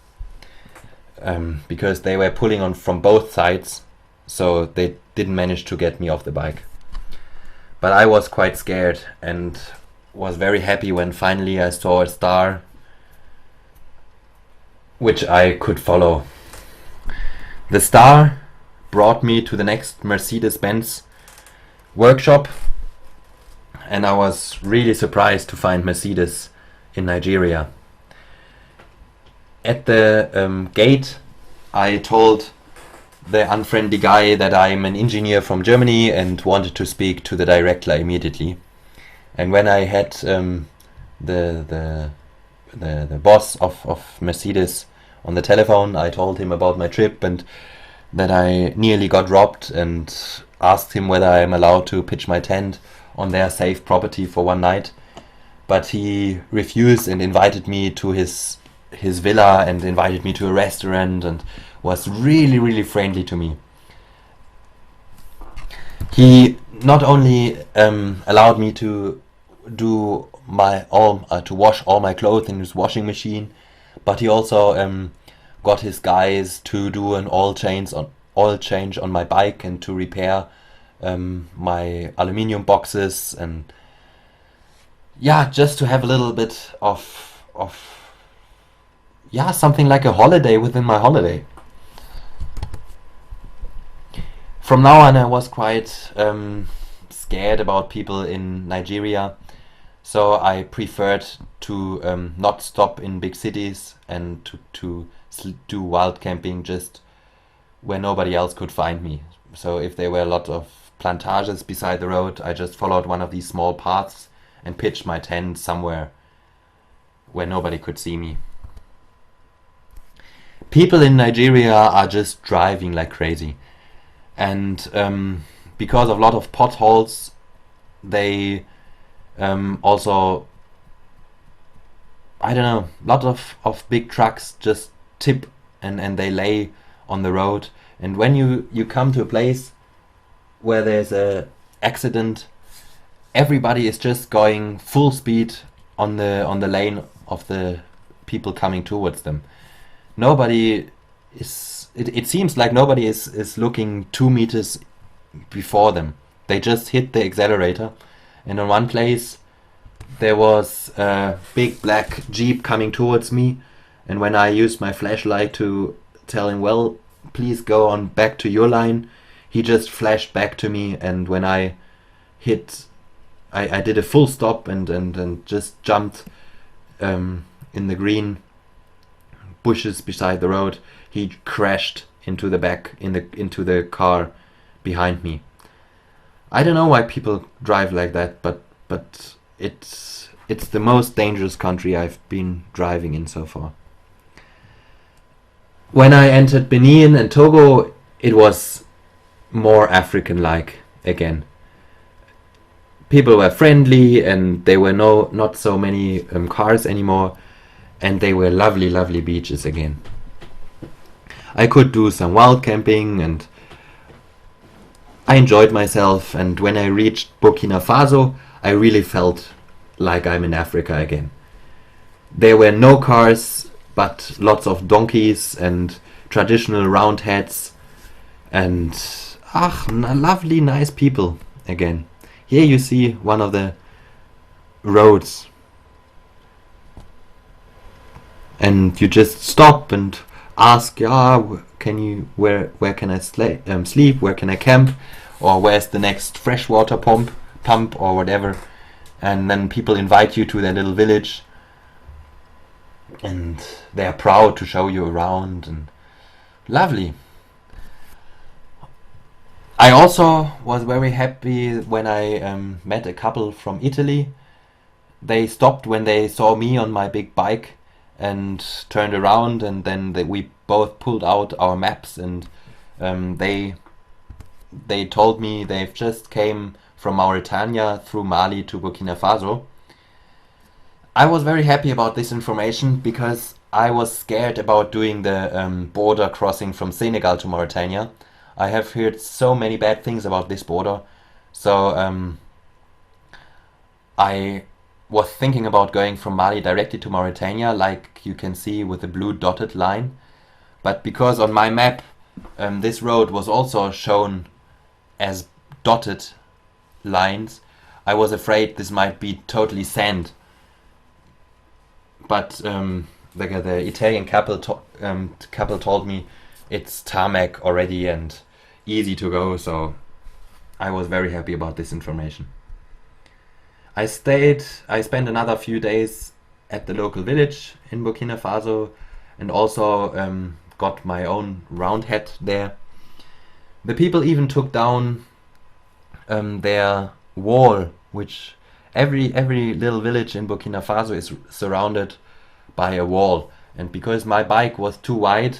because they were pulling on from both sides, so they didn't manage to get me off the bike. But I was quite scared and was very happy when finally I saw a star which I could follow. The star brought me to the next Mercedes-Benz workshop, and I was really surprised to find Mercedes in Nigeria. At the gate, I told the unfriendly guy that I'm an engineer from Germany and wanted to speak to the director immediately. And when I had the boss of Mercedes on the telephone, I told him about my trip and that I nearly got robbed, and asked him whether I am allowed to pitch my tent on their safe property for one night. But he refused and invited me to his villa and invited me to a restaurant and was really friendly to me. He not only allowed me to do to wash all my clothes in his washing machine, but he also got his guys to do an oil change on my bike and to repair my aluminium boxes, and yeah, just to have a little bit of something like a holiday within my holiday. From now on I was quite scared about people in Nigeria, so I preferred to not stop in big cities and to do wild camping just where nobody else could find me. So if there were a lot of plantages beside the road, I just followed one of these small paths and pitched my tent somewhere where nobody could see me. People in Nigeria are just driving like crazy, and because of a lot of potholes, they also, I don't know, a lot of big trucks just tip and they lay on the road. And when you come to a place where there's a accident, everybody is just going full speed on the lane of the people coming towards them. Nobody is, it seems like nobody is looking 2 meters before them. They just hit the accelerator, and in one place there was a big black Jeep coming towards me, and when I used my flashlight to tell him, well, please go on back to your line, he just flashed back to me, and when I did a full stop and just jumped in the green bushes beside the road, he crashed into the car behind me. I don't know why people drive like that, but it's the most dangerous country I've been driving in so far. When I entered Benin and Togo, it was more African-like again. People were friendly, and there were not so many cars anymore, and they were lovely beaches again. I could do some wild camping and I enjoyed myself, and when I reached Burkina Faso, I really felt like I'm in Africa again. There were no cars, but lots of donkeys and traditional round hats and lovely nice people again. Here you see one of the roads, and you just stop and ask, where can I sleep, where can I camp, or where's the next freshwater pump or whatever, and then people invite you to their little village, and they are proud to show you around, and lovely. I also was very happy when I met a couple from Italy. They stopped when they saw me on my big bike and turned around, and then we both pulled out our maps, and they told me they've just came from Mauritania through Mali to Burkina Faso. I was very happy about this information because I was scared about doing the border crossing from Senegal to Mauritania. I have heard so many bad things about this border, so I was thinking about going from Mali directly to Mauritania, like you can see with the blue dotted line. But because on my map this road was also shown as dotted lines, I was afraid this might be totally sand. But the Italian couple told me it's tarmac already and easy to go, so I was very happy about this information. I spent another few days at the local village in Burkina Faso, and also got my own round hat there. The people even took down their wall, which every little village in Burkina Faso is surrounded by a wall, and because my bike was too wide,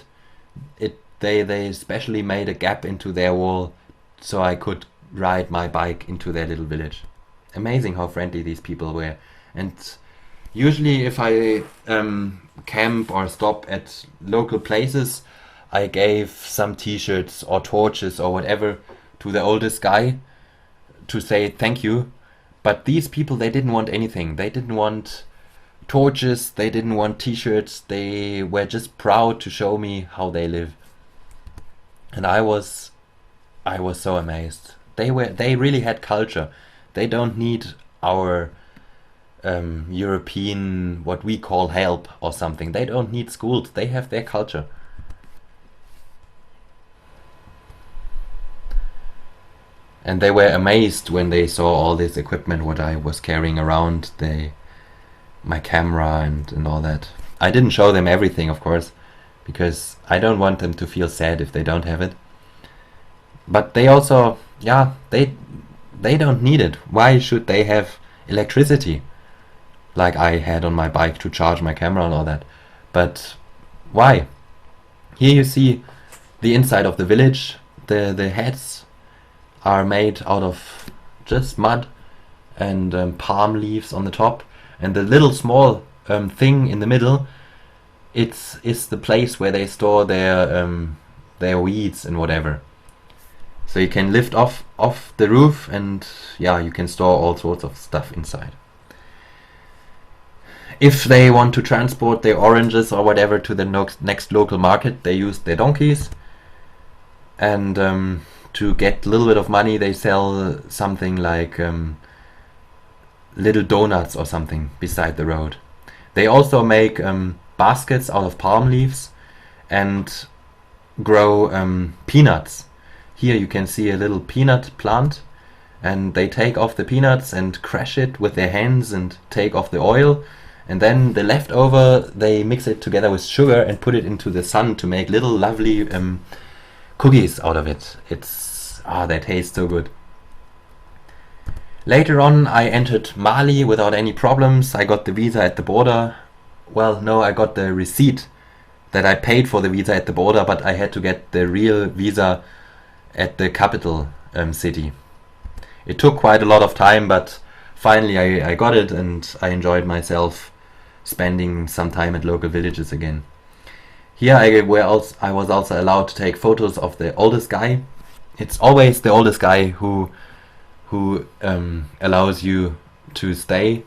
they especially made a gap into their wall so I could ride my bike into their little village. Amazing how friendly these people were. And usually if I camp or stop at local places, I gave some t-shirts or torches or whatever to the oldest guy to say thank you. But these people, they didn't want anything. They didn't want torches, they didn't want t-shirts, they were just proud to show me how they live. And I was so amazed. They really had culture. They don't need our European, what we call help or something. They don't need schools. They have their culture. And they were amazed when they saw all this equipment what I was carrying around, my camera and all that. I didn't show them everything, of course, because I don't want them to feel sad if they don't have it. But they also, they don't need it. Why should they have electricity like I had on my bike to charge my camera and all that? But why? Here you see the inside of the village. The huts are made out of just mud and palm leaves on the top, and the little small thing in the middle, it's the place where they store their weeds and whatever. So you can lift off the roof, and you can store all sorts of stuff inside. If they want to transport their oranges or whatever to the next local market, they use their donkeys, and to get a little bit of money they sell something like little donuts or something beside the road. They also make baskets out of palm leaves and grow peanuts. Here you can see a little peanut plant, and they take off the peanuts and crush it with their hands and take off the oil, and then the leftover they mix it together with sugar and put it into the sun to make little lovely cookies out of it. They taste so good. Later on I entered Mali without any problems. I got the visa at the border. Well, no, I got the receipt that I paid for the visa at the border, but I had to get the real visa at the capital city. It took quite a lot of time, but finally I got it, and I enjoyed myself spending some time at local villages again. Here I was also allowed to take photos of the oldest guy. It's always the oldest guy who allows you to stay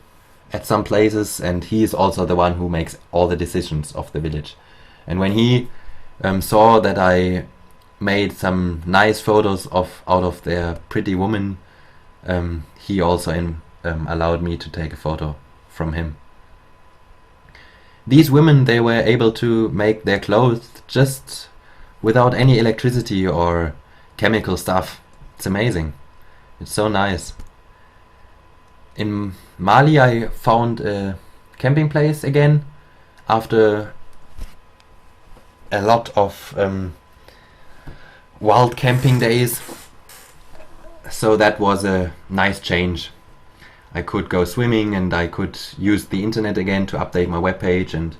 at some places, and he is also the one who makes all the decisions of the village. And when he saw that I made some nice photos out of their pretty woman, he also allowed me to take a photo from him. These women, they were able to make their clothes just without any electricity or chemical stuff. It's amazing. It's so nice. In Mali I found a camping place again after a lot of wild camping days, so that was a nice change. I could go swimming and I could use the internet again to update my webpage and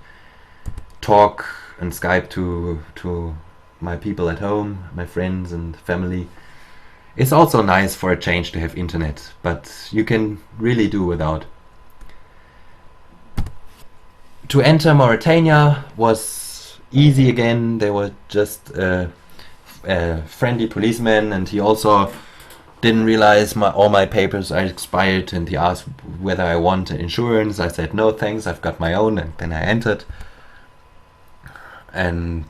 talk and Skype to my people at home, my friends and family. It's also nice for a change to have internet, but you can really do without. To enter Mauritania was easy again. There were just a friendly policeman, and he also didn't realize all my papers are expired, and he asked whether I want insurance. I said no thanks, I've got my own, and then I entered. And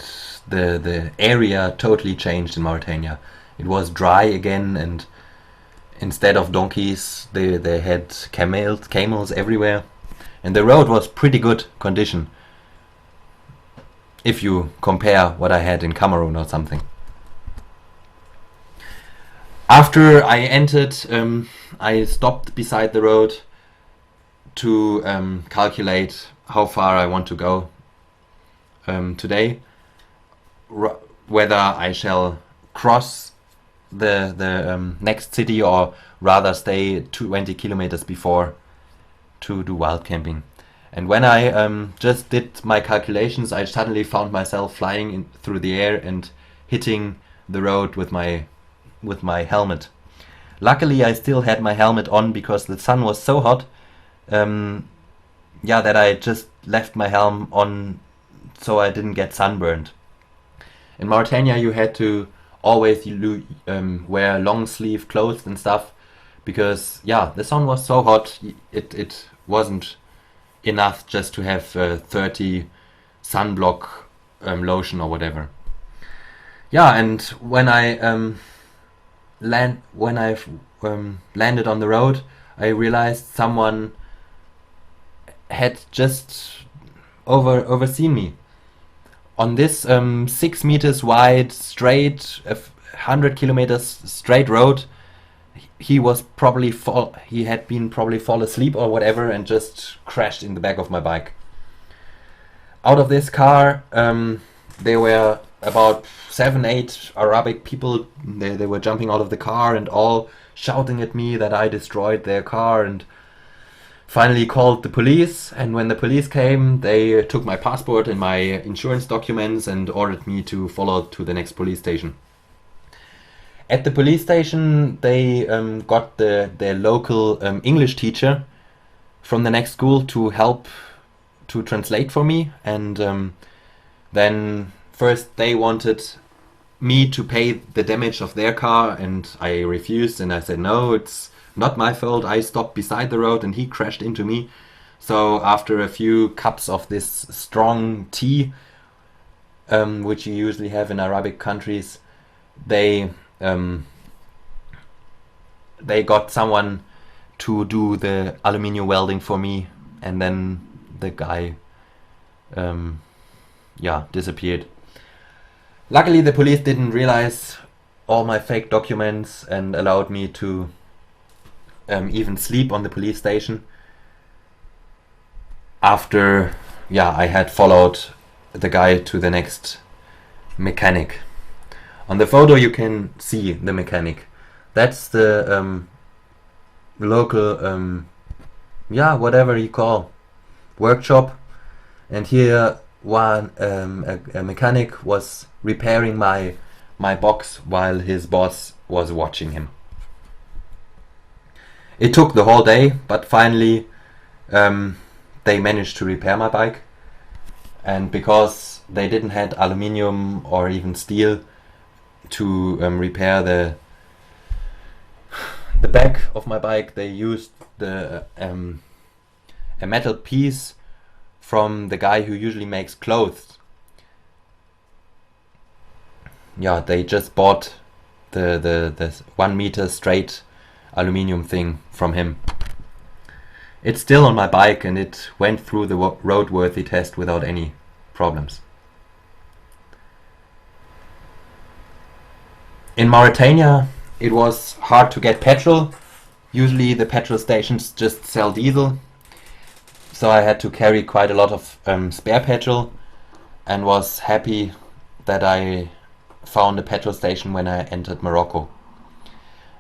the area totally changed in Mauritania. It was dry again, and instead of donkeys they had camels everywhere, and the road was pretty good condition if you compare what I had in Cameroon or something. After I entered, I stopped beside the road to calculate how far I want to go today, whether I shall cross the next city or rather stay 20 kilometers before to do wild camping. And when I just did my calculations, I suddenly found myself flying through the air and hitting the road with my helmet. Luckily I still had my helmet on because the sun was so hot that I just left my helm on so I didn't get sunburned. In Mauritania you had to always wear long sleeve clothes and stuff because the sun was so hot, it wasn't enough just to have 30 sunblock lotion or whatever. And when I landed on the road, I realized someone had just overseen me. On this 6 meters wide, straight, 100 kilometers straight road, he had been probably fall asleep or whatever and just crashed in the back of my bike. Out of this car, there were about 7-8 Arabic people. They were jumping out of the car and all shouting at me that I destroyed their car, and finally called the police. And when the police came, they took my passport and my insurance documents and ordered me to follow to the next police station. At the police station they got their local English teacher from the next school to help to translate for me, and then first they wanted me to pay the damage of their car, and I refused, and I said no, it's not my fault, I stopped beside the road and he crashed into me. So after a few cups of this strong tea, which you usually have in Arabic countries, they got someone to do the aluminium welding for me, and then the guy disappeared. Luckily the police didn't realize all my fake documents and allowed me to even sleep on the police station after I had followed the guy to the next mechanic. On the photo you can see the mechanic. That's the local whatever you call workshop, and here a mechanic was repairing my box while his boss was watching him. It took the whole day, but finally they managed to repair my bike, and because they didn't have aluminium or even steel to repair the back of my bike, they used a metal piece from the guy who usually makes clothes. They just bought the 1 meter straight aluminium thing from him. It's still on my bike and it went through the roadworthy test without any problems. In Mauritania it was hard to get petrol Usually the petrol stations just sell diesel, so I had to carry quite a lot of spare petrol, and was happy that I found a petrol station when I entered Morocco.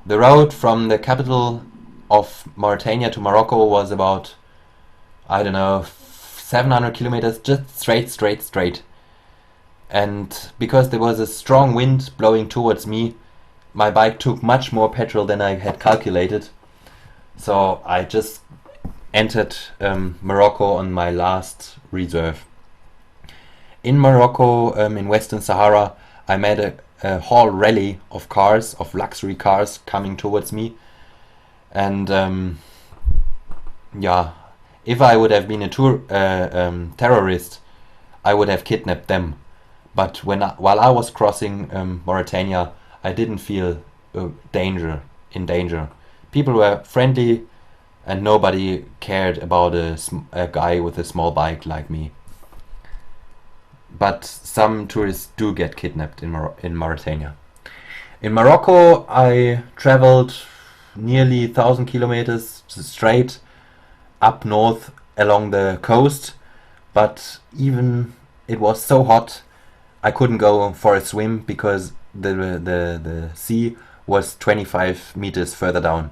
The road from the capital of Mauritania to Morocco was about, I don't know, 700 kilometers, just straight. And because there was a strong wind blowing towards me, my bike took much more petrol than I had calculated. So I just entered Morocco on my last reserve. In Morocco, in Western Sahara, I met a whole rally of cars, of luxury cars coming towards me. And yeah, if I would have been a terrorist, I would have kidnapped them. But while I was crossing Mauritania, I didn't feel in danger. People were friendly, and nobody cared about a guy with a small bike like me. But some tourists do get kidnapped in Mauritania. In Morocco, I traveled nearly 1,000 kilometers straight up north along the coast, but even it was so hot, I couldn't go for a swim because the sea was 25 meters further down.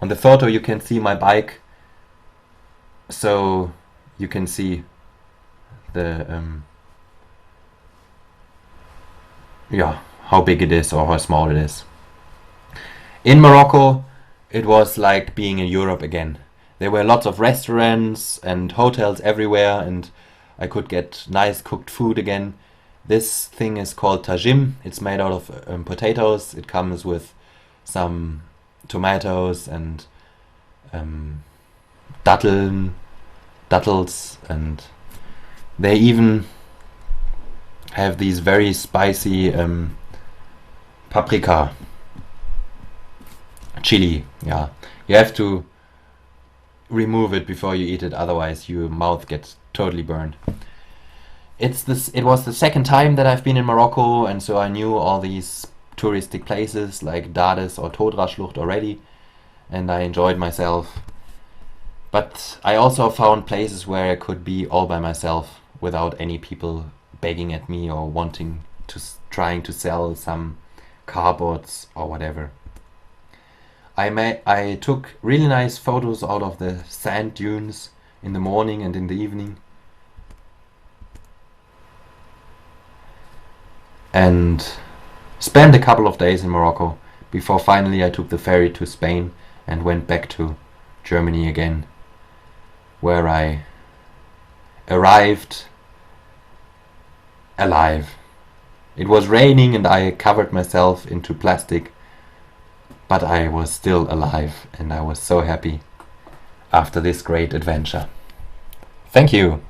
On the photo you can see my bike, so you can see the how big it is or how small it is. In Morocco, it was like being in Europe again. There were lots of restaurants and hotels everywhere, and I could get nice cooked food again. This thing is called tagine. It's made out of potatoes. It comes with some tomatoes and dattles, and they even have these very spicy paprika chili. Yeah, you have to remove it before you eat it, otherwise your mouth gets totally burned. It was the second time that I've been in Morocco, and so I knew all these touristic places like Dades or Todraschlucht already, and I enjoyed myself. But I also found places where I could be all by myself without any people begging at me or trying to sell some cardboards or whatever. I took really nice photos out of the sand dunes in the morning and in the evening, and spent a couple of days in Morocco before finally I took the ferry to Spain and went back to Germany again, where I arrived alive. It was raining and I covered myself into plastic, but I was still alive, and I was so happy after this great adventure. Thank you.